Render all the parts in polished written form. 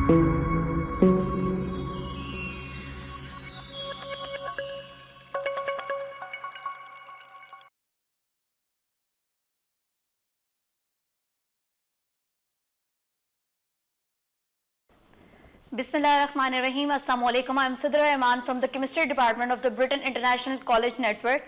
Bismillahirrahmanirrahim. Assalamu alaikum. I am Sidra Iman from the Chemistry Department of the Britain International College Network.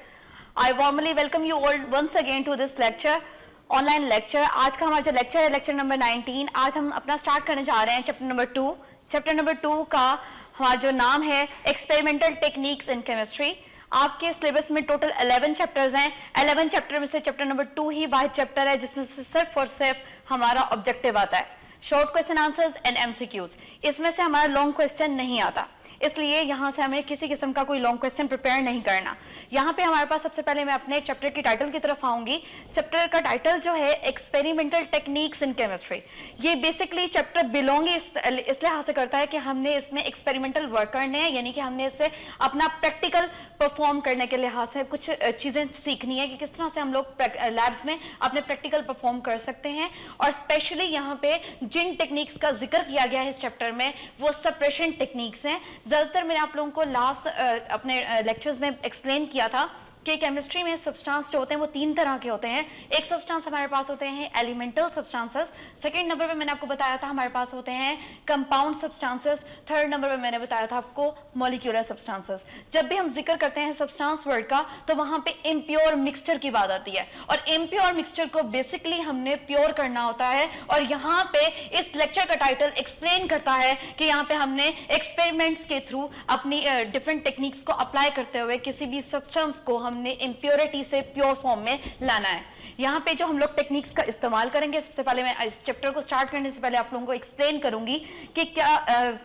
I warmly welcome you all once again to this lecture, online lecture. आज का हमारा जो lecture है lecture number 19. आज हम अपना start करने जा रहे हैं चैप्टर नंबर 2. चैप्टर नंबर 2 का हमारा जो नाम है एक्सपेरिमेंटल टेक्निक्स इन केमिस्ट्री. आपके सिलेबस में टोटल 11 चैप्टर्स हैं. 11 चैप्टर में से चैप्टर नंबर 2 ही वाहिद चैप्टर है जिसमें से सिर्फ और सिर्फ हमारा ऑब्जेक्टिव आता है, short question answers and MCQs. इसमें से हमारा लॉन्ग क्वेश्चन नहीं आता, इसलिए यहाँ से हमें किसी किस्म का कोई लॉन्ग क्वेश्चन प्रिपेयर नहीं करना. यहाँ पे हमारे पास सबसे पहले मैं अपने चैप्टर की टाइटल की तरफ आऊंगी. चैप्टर का टाइटल जो है एक्सपेरिमेंटल टेक्निक्स इन केमिस्ट्री. ये बेसिकली चैप्टर बिलोंग इस लिहाज से करता है कि हमने इसमें एक्सपेरिमेंटल वर्क करने हैं, यानी कि हमने इससे अपना प्रैक्टिकल परफॉर्म करने के लिहाज से कुछ चीज़ें सीखनी है कि किस तरह से हम लोग लैब्स में अपने प्रैक्टिकल परफॉर्म कर सकते हैं. और स्पेशली यहाँ पे जिन टेक्निक्स का जिक्र किया गया है इस चैप्टर में वो सप्रेशन टेक्निक्स हैं. ज़्यादातर मैंने आप लोगों को लास्ट अपने लेक्चर्स में एक्सप्लेन किया था कि केमिस्ट्री में सब्सटेंस जो होते हैं वो 3 तरह के होते हैं. एक सब्सटेंस हमारे पास होते हैं एलिमेंटल सब्सटेंसेस. सेकंड नंबर पे मैंने आपको बताया था हमारे पास होते हैं कंपाउंड सब्सटेंसेस. थर्ड नंबर पे मैंने बताया था आपको मॉलिक्यूलर सब्सटेंसेस. जब भी हम जिक्र करते हैं सब्सटेंस वर्ड का तो वहाँ पे इम्प्योर मिक्सचर की बात आती है, और इम्प्योर मिक्सचर को बेसिकली हमने प्योर करना होता है. और यहाँ पे इस लेक्चर का टाइटल एक्सप्लेन करता है कि यहाँ पे हमने एक्सपेरिमेंट्स के थ्रू अपनी डिफरेंट टेक्निक्स को अप्लाई करते हुए किसी भी सब्सटेंस को हमने इम्प्योरिटी से प्योर फॉर्म में लाना है. यहाँ पे जो हम लोग टेक्निक्स का इस्तेमाल करेंगे, सबसे पहले मैं इस चैप्टर को स्टार्ट करने से पहले आप लोगों को एक्सप्लेन करूंगी कि क्या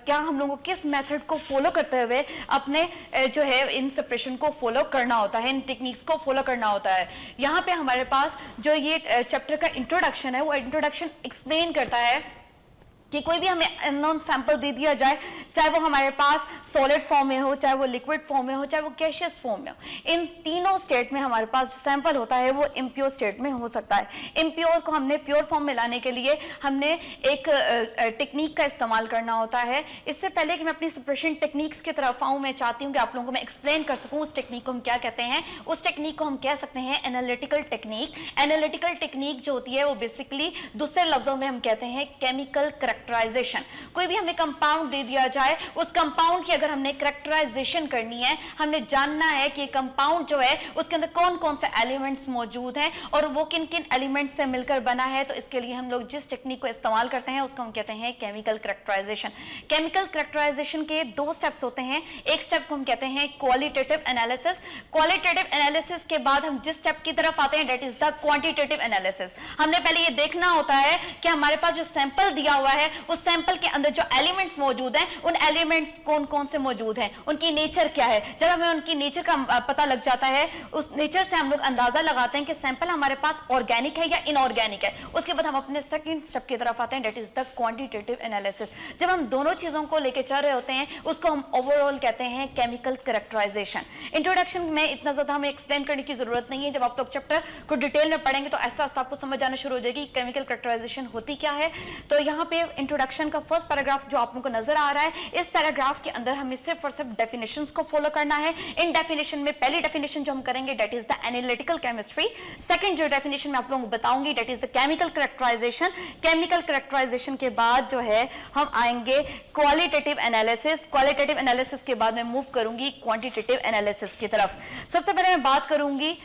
हम लोगों को किस मेथड को फॉलो करते हुए अपने जो है इन सेपरेशन को फॉलो करना होता है, इन टेक्निक्स को फॉलो करना होता है. यहाँ पे हमारे पास जो ये चैप्टर का इंट्रोडक्शन है वो इंट्रोडक्शन एक्सप्लेन करता है कि कोई भी हमें अननोन सैंपल दे दिया जाए, चाहे वो हमारे पास सॉलिड फॉर्म में हो, चाहे वो लिक्विड फॉर्म में हो, चाहे वो गैसियस फॉर्म में हो, इन तीनों स्टेट में हमारे पास जो सैंपल होता है वो इम्प्योर स्टेट में हो सकता है. इम्प्योर को हमने प्योर फॉर्म में लाने के लिए हमने एक टेक्निक का इस्तेमाल करना होता है. इससे पहले कि मैं अपनी सेपरेशन टेक्निक्स की तरफ आऊँ, मैं चाहती हूँ कि आप लोगों को मैं एक्सप्लेन कर सकूँ उस टेक्निक को हम क्या कहते हैं. उस टेक्निक को हम कह सकते हैं एनालिटिकल टेक्निक. एनालिटिकल टेक्निक जो होती है वो बेसिकली दूसरे लफ्जों में हम कहते हैं केमिकल करैक्टराइजेशन. कोई भी हमें कंपाउंड दे दिया जाए, उस कंपाउंड की अगर हमने करैक्टराइजेशन करनी है, हमने जानना है कि कंपाउंड जो है उसके अंदर कौन कौन से एलिमेंट्स मौजूद हैं और वो किन किन एलिमेंट्स से मिलकर बना है, तो इसके लिए हम लोग जिस टेक्निक को इस्तेमाल करते हैं उसको हम कहते हैं केमिकल करैक्टराइजेशन. केमिकल करैक्टराइजेशन के 2 स्टेप्स होते हैं. एक स्टेप को हम कहते हैं क्वालिटेटिव एनालिसिस. क्वालिटेटिव एनालिसिस के बाद हम जिस स्टेप की तरफ आते हैं that is the quantitative analysis. हमने पहले ये देखना होता है कि हमारे पास जो सैंपल दिया हुआ है उस सैंपल के अंदर जो एलिमेंट्स मौजूद हैं उन एलिमेंट्स कौन कौन से मौजूद हैं, उनकी नेचर क्या है. जब हमें उनकी नेचर का पता लग जाता है, उस नेचर से हम लोग अंदाजा लगाते हैं कि सैंपल हमारे पास ऑर्गेनिक है या इनऑर्गेनिक है. उसके बाद हम अपने सेकंड स्टेप की तरफ आते हैं that is the quantitative analysis. जब हम दोनों चीजों को लेकर चल रहे होते हैं उसको हम ओवरऑल कहते हैं केमिकल करैक्टराइजेशन. इंट्रोडक्शन में इतना ज्यादा हमें एक्सप्लेन करने की जरूरत नहीं है. जब आप लोग चैप्टर को डिटेल में पढ़ेंगे तो ऐसा आपको समझ आना शुरू हो जाएगी केमिकल करैक्टराइजेशन होती क्या है. तो यहाँ पे इंट्रोडक्शन का फर्स्ट पैराग्राफ जो आप लोगों को नजर आ रहा है, इस पैराग्राफ के अंदर हमें सिर्फ और सिर्फ डेफिनेशंस को फॉलो करना है. इन डेफिनेशन में पहली डेफिनेशन जो हम करेंगे that is the analytical chemistry. Second जो डेफिनेशन मैं आप लोगों को बताऊंगी that is the chemical characterization. Chemical characterization के बाद जो है हम आएंगे क्वालिटेटिव एनालिसिस. क्वालिटेटिव एनालिसिस के बाद मैं मूव करूंगी क्वांटिटेटिव एनालिसिस की तरफ. सबसे पहले मैं बात करूंगी,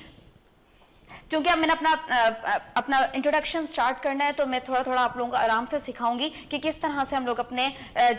क्योंकि अब मैंने अपना इंट्रोडक्शन स्टार्ट करना है तो मैं थोड़ा थोड़ा आप लोगों को आराम से सिखाऊंगी कि किस तरह से हम लोग अपने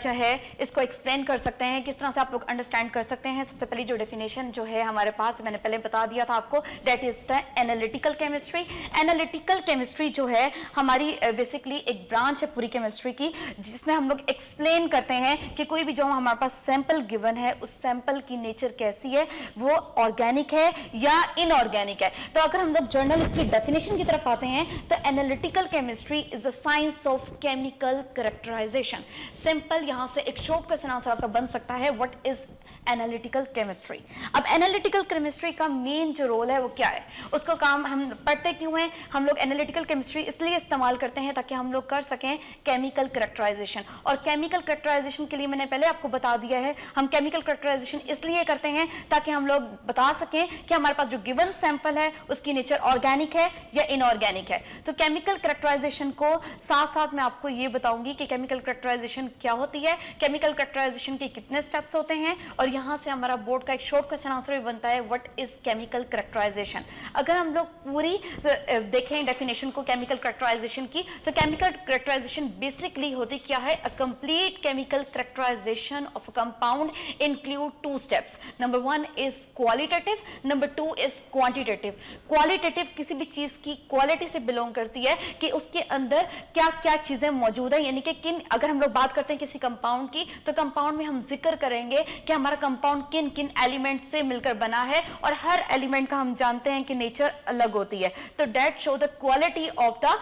जो है इसको एक्सप्लेन कर सकते हैं, किस तरह से आप लोग अंडरस्टैंड कर सकते हैं. सबसे पहली जो डेफिनेशन जो है हमारे पास, मैंने पहले बता दिया था आपको, that is the analytical chemistry. Analytical chemistry जो है हमारी बेसिकली एक ब्रांच है पूरी केमिस्ट्री की, जिसमें हम लोग एक्सप्लेन करते हैं कि कोई भी जो हमारे पास सैंपल गिवन है उस सैंपल की नेचर कैसी है, वो ऑर्गेनिक है या इनऑर्गेनिक है. तो अगर हम लोग जर्नल इसकी डेफिनेशन की तरफ आते हैं तो analytical chemistry is the science of chemical characterization. Simple यहां से एक शॉर्ट क्वेश्चन आंसर आपका बन सकता है, व्हाट इज एनालिटिकल केमिस्ट्री। अब एनालिटिकल केमिस्ट्री का मेन जो रोल है वो क्या है, उसको काम हम पढ़ते क्यों हैं, हम लोग एनालिटिकल केमिस्ट्री इसलिए इस्तेमाल करते हैं ताकि हम लोग कर सकें केमिकल कैरेक्टराइजेशन। और केमिकल कैरेक्टराइजेशन के लिए मैंने पहले आपको बता दिया है, हम केमिकल कैरेक्टराइजेशन इसलिए करते हैं ताकि हम लोग बता सकें कि हमारे पास जो गिवन सैंपल है उसकी नेचर ऑर्गेनिक है या इनऑर्गेनिक है। तो केमिकल कैरेक्टराइजेशन को साथ साथ मैं आपको ये बताऊंगी कि केमिकल कैरेक्टराइजेशन क्या होती है, केमिकल कैरेक्टराइजेशन के कितने स्टेप्स होते हैं, और यहाँ से हमारा बोर्ड का एक शॉर्ट क्वेश्चन आंसर भी बनता है, व्हाट इज केमिकल कैरेक्टराइजेशन। अगर हम लोग पूरी देखें डेफिनेशन को केमिकल कैरेक्टराइजेशन की, तो केमिकल कैरेक्टराइजेशन बेसिकली होती क्या है, a complete chemical characterization of a compound include two steps. Number 1 is qualitative, number 2 is quantitative. Qualitative किसी भी चीज की क्वालिटी से बिलोंग करती है कि उसके अंदर क्या क्या चीजें मौजूद है, यानी कि किन, अगर हम लोग बात करते हैं किसी कंपाउंड की, तो कंपाउंड में हम जिक्र करेंगे कि हमारा कंपाउंड किन किन एलिमेंट से मिलकर बना है, और हर एलिमेंट का हम जानते हैं कि नेचर अलग होती है। तो that show the quality of the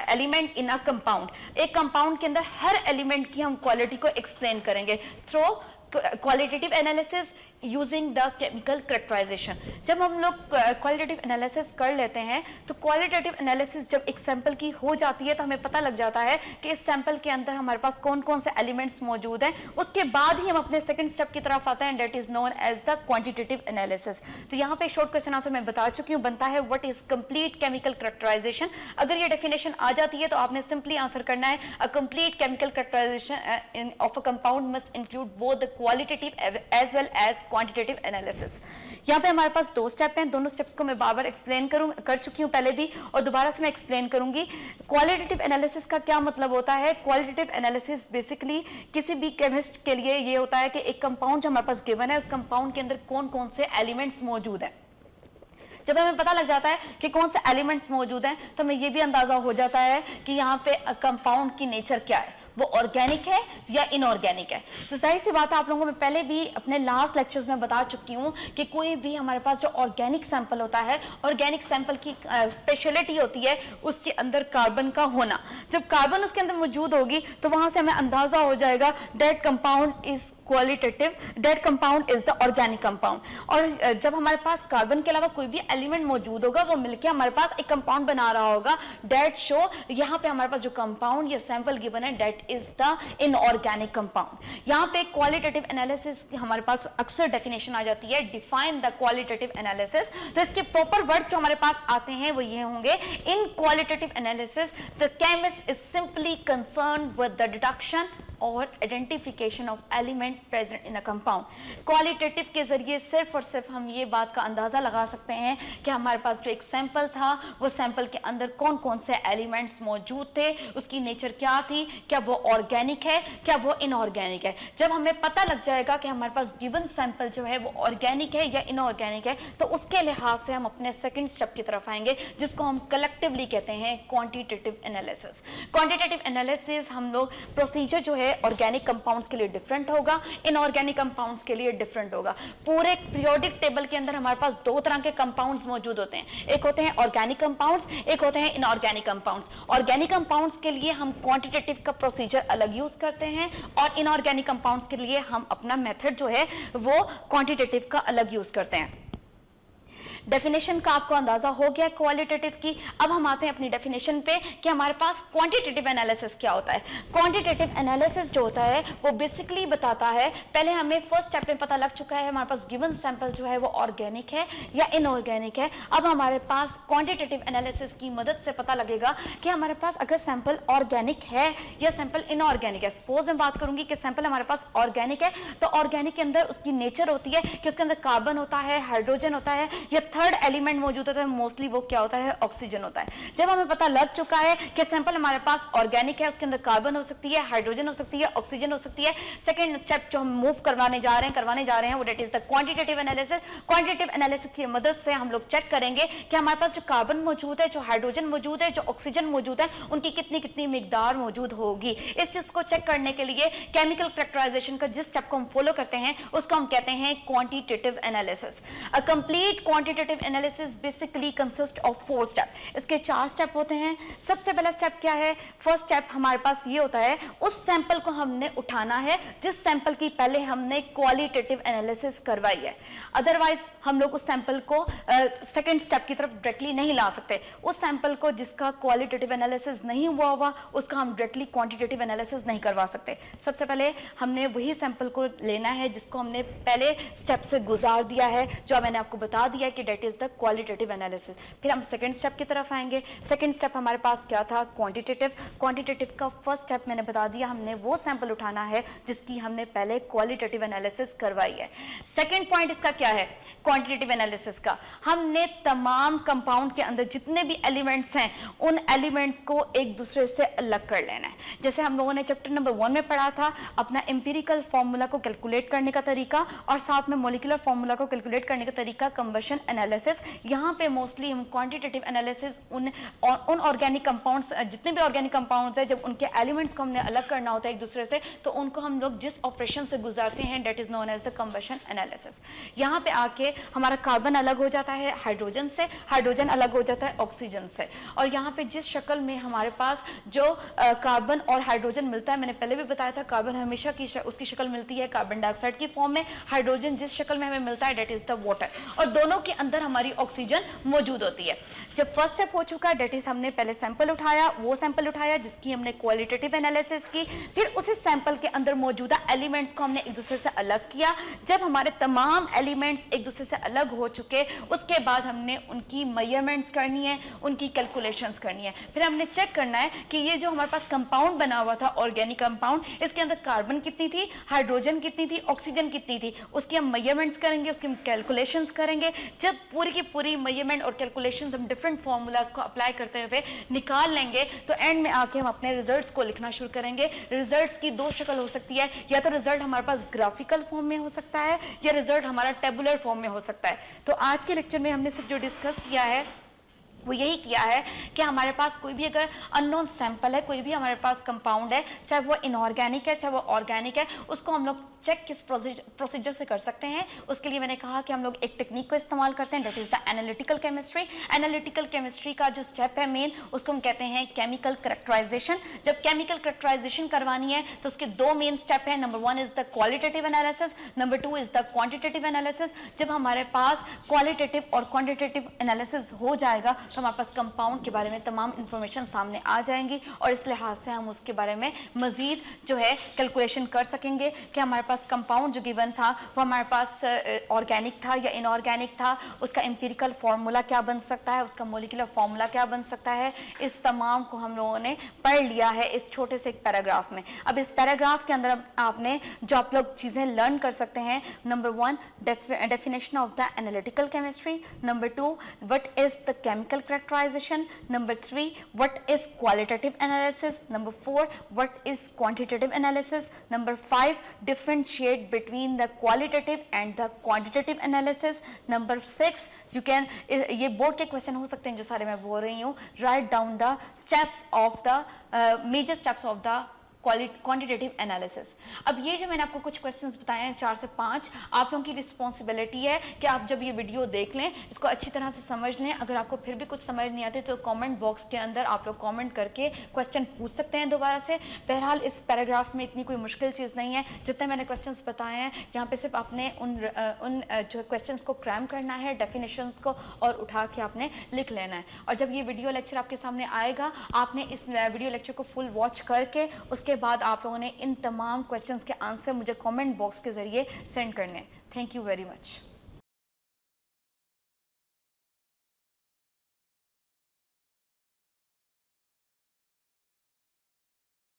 element in a compound. एक कंपाउंड के अंदर हर एलिमेंट की हम क्वालिटी को एक्सप्लेन करेंगे through qualitative analysis using the chemical characterization. जब हम लोग क्वालिटेटिव एनालिसिस कर लेते हैं तो क्वालिटेटिव एनालिसिस जब एक सैंपल की हो जाती है तो हमें पता लग जाता है कि इस सैंपल के अंदर हमारे पास कौन कौन से एलिमेंट्स मौजूद हैं। उसके बाद ही हम अपने सेकंड स्टेप की तरफ आते हैं, that is known as the quantitative analysis. तो यहाँ पे शॉर्ट क्वेश्चन आंसर मैं बता चुकी हूँ, बनता है what is complete chemical characterization. अगर ये डेफिनेशन आ जाती है तो आपने सिंपली आंसर करना है, a complete chemical characterization of a compound must include both the qualitative as well as quantitative analysis. यहाँ पे हमारे पास 2 स्टेप हैं, दोनों स्टेप्स को मैं बार-बार एक्सप्लेन कर चुकी हूँ पहले भी, और दोबारा से मैं एक्सप्लेन करूंगी। क्वालिटेटिव एनालिसिस का क्या मतलब होता है? क्वालिटेटिव एनालिसिस बेसिकली किसी भी केमिस्ट के लिए ये होता है कि एक कंपाउंड जो हमारे पास गिवन है, उस कंपाउंड के अंदर कौन कौन से एलिमेंट्स मौजूद हैं। जब हमें पता लग जाता है कि कौन से एलिमेंट्स मौजूद हैं, तो हमें ये भी अंदाजा हो जाता है कि यहाँ पे कंपाउंड की नेचर क्या है, वो ऑर्गेनिक है या इनऑर्गेनिक है। तो जाहिर सी बात है, आप लोगों को मैं पहले भी अपने लास्ट लेक्चर्स में बता चुकी हूँ कि कोई भी हमारे पास जो ऑर्गेनिक सैंपल होता है, ऑर्गेनिक सैंपल की स्पेशलिटी होती है उसके अंदर कार्बन का होना। जब कार्बन उसके अंदर मौजूद होगी तो वहां से हमें अंदाजा हो जाएगा that compound is qualitative, that compound is the organic compound. और जब हमारे पास कार्बन के अलावा कोई भी एलिमेंट मौजूद होगा, वो मिलके हमारे पास एक कंपाउंड बना रहा होगा, दैट शो यहाँ पे हमारे पास जो कंपाउंड या सैंपल गिवन है that is the inorganic compound. यहाँ पे क्वालिटेटिव एनालिसिस हमारे पास अक्सर डेफिनेशन आ जाती है, डिफाइन द क्वालिटेटिव एनालिसिस। तो इसके प्रॉपर वर्ड्स जो हमारे पास आते हैं वो ये होंगे, in qualitative analysis the chemist is simply concern with the deduction और identification of element present in a compound. Qualitative के जरिए सिर्फ और सिर्फ हम ये बात का अंदाजा लगा सकते हैं कि हमारे पास जो एक सैंपल था, वो सैंपल के अंदर कौन कौन से एलिमेंट्स मौजूद थे, उसकी नेचर क्या थी, क्या वो ऑर्गेनिक है, क्या वो इनऑर्गेनिक है। जब हमें पता लग जाएगा कि हमारे पास गिवन सैंपल जो है वो ऑर्गेनिक है या इनऑर्गेनिक है, तो उसके लिहाज से हम अपने सेकंड स्टेप की तरफ आएंगे, जिसको हम कलेक्टिवली कहते हैं क्वांटिटेटिव एनालिसिस। क्वांटिटेटिव एनालिसिस हम लोग प्रोसीजर जो है ऑर्गेनिक कंपाउंड्स के लिए डिफरेंट होगा, इनऑर्गेनिक कंपाउंड्स के लिए डिफरेंट होगा। पूरे पीरियोडिक टेबल के अंदर हमारे पास 2 तरह के कंपाउंड्स मौजूद होते हैं, एक होते हैं ऑर्गेनिक कंपाउंड्स, एक होते हैं इनऑर्गेनिक कंपाउंड्स। ऑर्गेनिक कंपाउंड्स के लिए हम क्वांटिटेटिव का प्रोसीजर अलग यूज करते हैं, और इनऑर्गेनिक कंपाउंड्स के लिए हम अपना मेथड जो है वो क्वांटिटेटिव का अलग यूज करते हैं। डेफिनेशन का आपको अंदाजा हो गया क्वालिटेटिव की। अब हम आते हैं अपनी डेफिनेशन पे कि हमारे पास क्वांटिटेटिव एनालिसिस क्या होता है। क्वांटिटेटिव एनालिसिस जो होता है वो बेसिकली बताता है, पहले हमें फर्स्ट स्टेप में पता लग चुका है हमारे पास गिवन सैंपल जो है वो ऑर्गेनिक है या इनऑर्गेनिक है। अब हमारे पास क्वांटिटेटिव एनालिसिस की मदद से पता लगेगा कि हमारे पास अगर सैंपल ऑर्गेनिक है या सैंपल इनऑर्गेनिक है। सपोज मैं बात करूंगी कि सैंपल हमारे पास ऑर्गेनिक है, तो ऑर्गेनिक के अंदर उसकी नेचर होती है कि उसके अंदर कार्बन होता है, हाइड्रोजन होता है, या थर्ड एलिमेंट मौजूद होता है, मोस्टली वो क्या होता है, ऑक्सीजन होता है। जब हमें पता लग चुका है कि सैंपल हमारे पास ऑर्गेनिक है, उसके अंदर कार्बन हो सकती है, हाइड्रोजन हो सकती है, ऑक्सीजन हो सकती है, सेकंड स्टेप जो हम मूव करवाने जा रहे हैं वो that is the quantitative analysis. Quantitative analysis की मदद से हम लोग चेक करेंगे कि हमारे पास जो कार्बन मौजूद है, जो हाइड्रोजन मौजूद है, जो ऑक्सीजन मौजूद है, उनकी कितनी कितनी मिकदार मौजूद होगी। इस चीज को चेक करने के लिए केमिकल कैरेक्टराइजेशन का जिस स्टेप को हम फॉलो करते हैं उसको हम कहते हैं quantitative analysis. A complete quantitative qualitative analysis basically consist of 4 step. इसके 4 स्टेप होते हैं। सबसे पहला स्टेप क्या है? फर्स्ट स्टेप हमारे पास ये होता है, उस सैंपल को हमने उठाना है जिस सैंपल की पहले हमने क्वालिटेटिव एनालिसिस करवाई है। अदरवाइज हम लोग उस सैंपल को सेकंड स्टेप की तरफ डायरेक्टली नहीं ला सकते। उस सैंपल को जिसका क्वालिटेटिव एनालिसिस नहीं हुआ उसका हम डायरेक्टली क्वांटिटेटिव एनालिसिस नहीं करवा सकते। सबसे पहले हमने वही सैंपल को लेना है जिसको हमने पहले स्टेप से गुजार दिया है, जो मैंने आपको बता दिया कि that is the qualitative analysis. फिर हम सेकंड स्टेप की तरफ आएंगे। सेकंड स्टेप हमारे पास क्या था? क्वांटिटेटिव। क्वांटिटेटिव का फर्स्ट स्टेप मैंने बता दिया, हमने वो सैंपल उठाना है जिसकी हमने पहले क्वालिटेटिव एनालिसिस करवाई है। सेकंड पॉइंट इसका क्या है? क्वांटिटेटिव एनालिसिस का हमने तमाम कंपाउंड के अंदर जितने भी एलिमेंट्स हैं उन एलिमेंट्स को एक दूसरे से अलग कर लेना है। जैसे हम लोगों ने चैप्टर नंबर 1 में पढ़ा था अपना एम्पिरिकल फॉर्मूला को कैलकुलेट करने का तरीका और साथ में मॉलिक्यूलर फॉर्मूला को कैलकुलेट करने का तरीका कंबशन एनालिसिस। यहाँ पे मोस्टली हम क्वांटिटेटिव एनालिसिस उन ऑर्गेनिक कंपाउंड्स, जितने भी ऑर्गेनिक कंपाउंड्स हैं, जब उनके एलिमेंट्स को हमने अलग करना होता है एक दूसरे से, तो उनको हम लोग जिस ऑपरेशन से गुजारते हैं that is known as the combustion analysis. यहाँ पे आके हमारा कार्बन अलग हो जाता है हाइड्रोजन से, हाइड्रोजन अलग हो जाता है ऑक्सीजन से, और यहाँ पे जिस शक्ल में हमारे पास जो कार्बन और हाइड्रोजन मिलता है, मैंने पहले भी बताया था कार्बन हमेशा की उसकी शक्ल मिलती है कार्बन डाइऑक्साइड की फॉर्म में, हाइड्रोजन जिस शक्ल में हमें मिलता है डेट इज द वाटर, और दोनों के अंदर हमारी ऑक्सीजन मौजूद होती है। जब फर्स्ट स्टेप हो चुका है डेट इज हमने पहले सैंपल उठाया, वो सैंपल उठाया जिसकी हमने क्वालिटेटिव एनालिसिस की, फिर उसी सैंपल के अंदर मौजूदा एलिमेंट्स को हमने एक दूसरे से अलग किया। जब हमारे तमाम एलिमेंट्स एक दूसरे से अलग हो चुके, उसके बाद हमने उनकी मेजरमेंट्स करनी है, उनकी कैलकुलेशंस करनी है। फिर हमने चेक करना है कि ये जो हमारे पास कंपाउंड बना हुआ था ऑर्गेनिक कंपाउंड, इसके अंदर कार्बन कितनी थी, हाइड्रोजन कितनी थी, ऑक्सीजन कितनी थी, उसकी हम मेजरमेंट्स करेंगे, उसकी हम कैलकुलेशंस करेंगे। जब पूरी की पूरी मेजरमेंट और कैलकुलेशंस हम डिफरेंट फॉर्मूलाज को अप्लाई करते हुए निकाल लेंगे, तो एंड में आके हम अपने रिजल्ट्स को लिखना शुरू करेंगे। रिजल्ट्स की 2 शक्ल हो सकती है, या तो रिजल्ट हमारे पास ग्राफिकल फॉर्म में हो सकता है या रिजल्ट हमारा टेबुलर फॉर्म में हो सकता है। तो आज के लेक्चर में हमने सिर्फ जो डिस्कस किया है वो यही किया है कि हमारे पास कोई भी अगर अननोन सैंपल है, कोई भी हमारे पास कंपाउंड है, चाहे वो इनऑर्गेनिक है चाहे वो ऑर्गेनिक है, उसको हम लोग चेक किस प्रोसीजर से कर सकते हैं। उसके लिए मैंने कहा कि हम लोग एक टेक्निक को इस्तेमाल करते हैं, that is the analytical chemistry. Analytical chemistry का जो स्टेप है मेन, उसको हम कहते हैं केमिकल कैरेक्टराइजेशन। जब केमिकल कैरेक्टराइजेशन करवानी है तो उसके 2 मेन स्टेप हैं। Number 1 is the qualitative analysis, number 2 is the quantitative analysis. जब हमारे पास क्वालिटेटिव और क्वांटिटेटिव एनालिसिस हो जाएगा तो हमारे पास कंपाउंड के बारे में तमाम इंफॉर्मेशन सामने आ जाएंगी, और इस लिहाज से हम उसके बारे में मजीद जो है कैलकुलेशन कर सकेंगे कि हमारे पास कंपाउंड जो गिवन था वो हमारे पास ऑर्गेनिक था या इनऑर्गेनिक था, उसका एम्पिरिकल फार्मूला क्या बन सकता है, उसका मॉलिक्यूलर फार्मूला क्या बन सकता है। इस तमाम को हम लोगों ने पढ़ लिया है इस छोटे से एक पैराग्राफ में। अब इस पैराग्राफ के अंदर आपने जो आप लोग चीज़ें लर्न कर सकते हैं, number 1 definition of the analytical chemistry, number 2 what is the chemical characterization, number 3 what is qualitative analysis, number 4 what is quantitative analysis, number 5 differentiate between the qualitative and the quantitative analysis, number 6 you can, ये board के question हो सकते हैं जो सारे मैं बोल रही हूँ, write down the steps of the major steps of the quantitative analysis. अब ये जो मैंने आपको कुछ क्वेश्चंस बताए हैं 4 से 5, आप लोगों की रिस्पॉन्सिबिलिटी है कि आप जब ये वीडियो देख लें इसको अच्छी तरह से समझ लें। अगर आपको फिर भी कुछ समझ नहीं आती तो कमेंट बॉक्स के अंदर आप लोग कमेंट करके क्वेश्चन पूछ सकते हैं दोबारा से। बहरहाल इस पैराग्राफ में इतनी कोई मुश्किल चीज़ नहीं है, जितने मैंने क्वेश्चंस बताए हैं यहाँ पे सिर्फ आपने उन जो क्वेश्चंस को क्रैम करना है, डेफिनेशंस को, और उठा के आपने लिख लेना है। और जब ये वीडियो लेक्चर आपके सामने आएगा, आपने इस वीडियो लेक्चर को फुल वॉच करके उसके बाद आप लोगों ने इन तमाम क्वेश्चंस के आंसर मुझे कमेंट बॉक्स के जरिए सेंड करने हैं। Thank you very much.